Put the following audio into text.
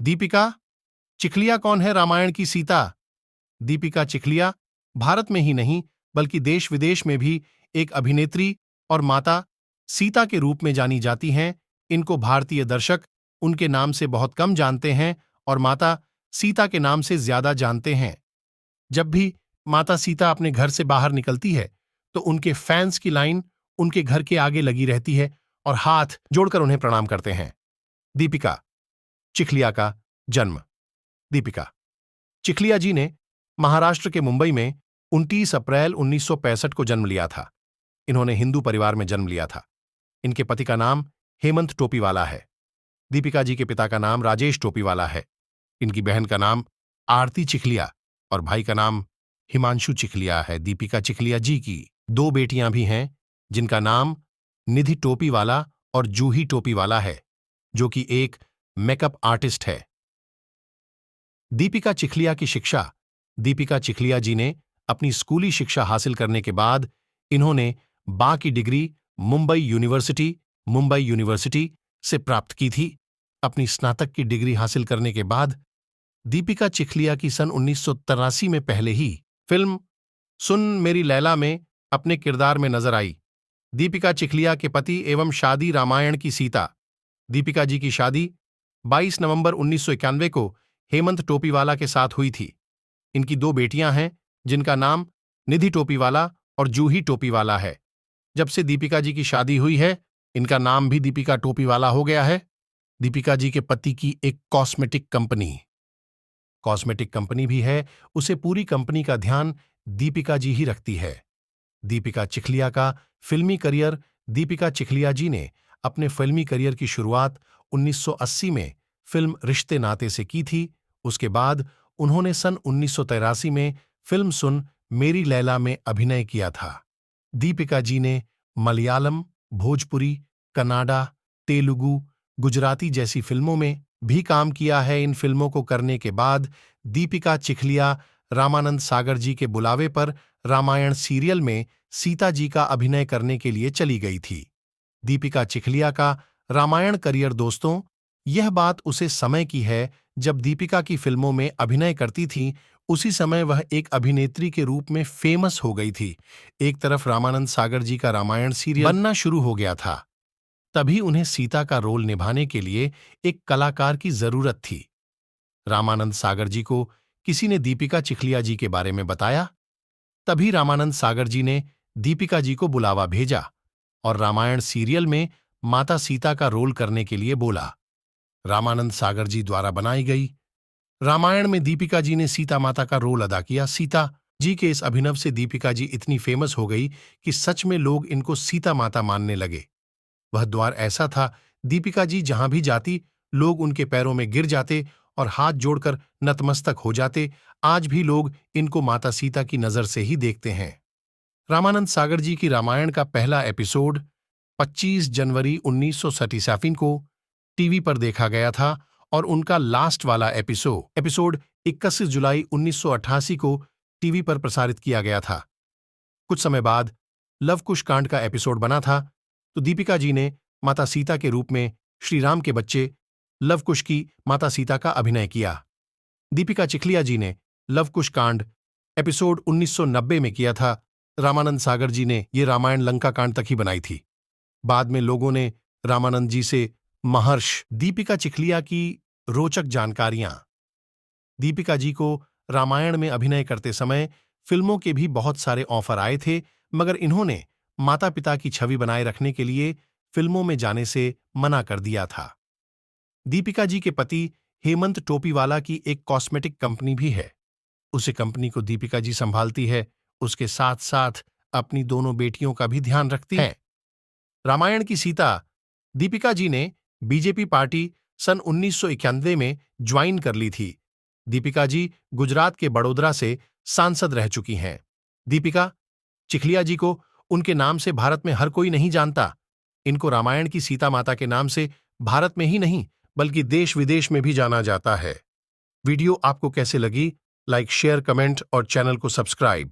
दीपिका चिखलिया कौन है रामायण की सीता? दीपिका चिखलिया भारत में ही नहीं बल्कि देश विदेश में भी एक अभिनेत्री और माता सीता के रूप में जानी जाती हैं। इनको भारतीय दर्शक उनके नाम से बहुत कम जानते हैं और माता सीता के नाम से ज्यादा जानते हैं। जब भी माता सीता अपने घर से बाहर निकलती है तो उनके फैंस की लाइन उनके घर के आगे लगी रहती है और हाथ जोड़कर उन्हें प्रणाम करते हैं। दीपिका चिखलिया का जन्म। दीपिका चिखलिया जी ने महाराष्ट्र के मुंबई में 29 अप्रैल 1965 को जन्म लिया था। इन्होंने हिंदू परिवार में जन्म लिया था। इनके पति का नाम हेमंत टोपीवाला है। दीपिका जी के पिता का नाम राजेश टोपीवाला है। इनकी बहन का नाम आरती चिखलिया और भाई का नाम हिमांशु चिखलिया है। दीपिका चिखलिया जी की 2 बेटियां भी हैं जिनका नाम निधि टोपीवाला और जूही टोपीवाला है, जो कि एक मेकअप आर्टिस्ट है। दीपिका चिखलिया की शिक्षा। दीपिका चिखलिया जी ने अपनी स्कूली शिक्षा हासिल करने के बाद इन्होंने बा की डिग्री मुंबई यूनिवर्सिटी से प्राप्त की थी। अपनी स्नातक की डिग्री हासिल करने के बाद दीपिका चिखलिया की सन 1983 में पहले ही फिल्म सुन मेरी लैला में अपने किरदार में नजर आई। दीपिका चिखलिया के पति एवं शादी रामायण की सीता। दीपिका जी की शादी 22 नवंबर 1991 को हेमंत टोपीवाला के साथ हुई थी। इनकी 2 बेटियां हैं जिनका नाम निधि टोपीवाला और जूही टोपीवाला है। जब से दीपिका जी की शादी हुई है इनका नाम भी दीपिका टोपीवाला हो गया है। दीपिका जी के पति की एक कॉस्मेटिक कंपनी भी है। उसे पूरी कंपनी का ध्यान दीपिका जी ही रखती है। दीपिका चिखलिया का फिल्मी करियर। दीपिका चिखलिया जी ने अपने फिल्मी करियर की शुरुआत 1980 में फिल्म रिश्ते नाते से की थी। उसके बाद उन्होंने सन 1983 में फिल्म सुन मेरी लैला में अभिनय किया था। दीपिका जी ने मलयालम, भोजपुरी, कन्नाडा, तेलुगु, गुजराती जैसी फिल्मों में भी काम किया है। इन फिल्मों को करने के बाद दीपिका चिखलिया रामानंद सागर जी के बुलावे पर रामायण सीरियल में सीता जी का अभिनय करने के लिए चली गई थी। दीपिका चिखलिया का रामायण करियर। दोस्तों, यह बात उसे समय की है जब दीपिका की फिल्मों में अभिनय करती थी। उसी समय वह एक अभिनेत्री के रूप में फेमस हो गई थी। एक तरफ रामानंद सागर जी का रामायण सीरियल बनना शुरू हो गया था, तभी उन्हें सीता का रोल निभाने के लिए एक कलाकार की जरूरत थी। रामानंद सागर जी को किसी ने दीपिका चिखलिया जी के बारे में बताया। तभी रामानंद सागर जी ने दीपिका जी को बुलावा भेजा और रामायण सीरियल में माता सीता का रोल करने के लिए बोला। रामानंद सागर जी द्वारा बनाई गई रामायण में दीपिका जी ने सीता माता का रोल अदा किया। सीता जी के इस अभिनव से दीपिका जी इतनी फेमस हो गई कि सच में लोग इनको सीता माता मानने लगे। वह द्वार ऐसा था, दीपिका जी जहां भी जाती लोग उनके पैरों में गिर जाते और हाथ जोड़कर नतमस्तक हो जाते। आज भी लोग इनको माता सीता की नजर से ही देखते हैं। रामानंद सागर जी की रामायण का पहला एपिसोड 25 जनवरी 1967 को टीवी पर देखा गया था और उनका लास्ट वाला एपिसोड 21 जुलाई 1988 को टीवी पर प्रसारित किया गया था। कुछ समय बाद लव कुश कांड का एपिसोड बना था तो दीपिका जी ने माता सीता के रूप में श्री राम के बच्चे लव कुश की माता सीता का अभिनय किया। दीपिका चिखलिया जी ने लव कुश कांड एपिसोड 1990 में किया था। रामानंद सागर जी ने ये रामायण लंका कांड तक ही बनाई थी। बाद में लोगों ने रामानंद जी से महर्ष। दीपिका चिखलिया की रोचक जानकारियां। दीपिका जी को रामायण में अभिनय करते समय फिल्मों के भी बहुत सारे ऑफर आए थे, मगर इन्होंने माता पिता की छवि बनाए रखने के लिए फिल्मों में जाने से मना कर दिया था। दीपिका जी के पति हेमंत टोपीवाला की एक कॉस्मेटिक कंपनी भी है। उसे कंपनी को दीपिका जी संभालती है। उसके साथ साथ अपनी दोनों बेटियों का भी ध्यान रखती है। रामायण की सीता। दीपिका जी ने बीजेपी पार्टी सन 1991 में ज्वाइन कर ली थी। दीपिका जी गुजरात के बड़ोदरा से सांसद रह चुकी हैं। दीपिका चिखलिया जी को उनके नाम से भारत में हर कोई नहीं जानता। इनको रामायण की सीता माता के नाम से भारत में ही नहीं बल्कि देश विदेश में भी जाना जाता है। वीडियो आपको कैसे लगी? लाइक, शेयर, कमेंट और चैनल को सब्सक्राइब।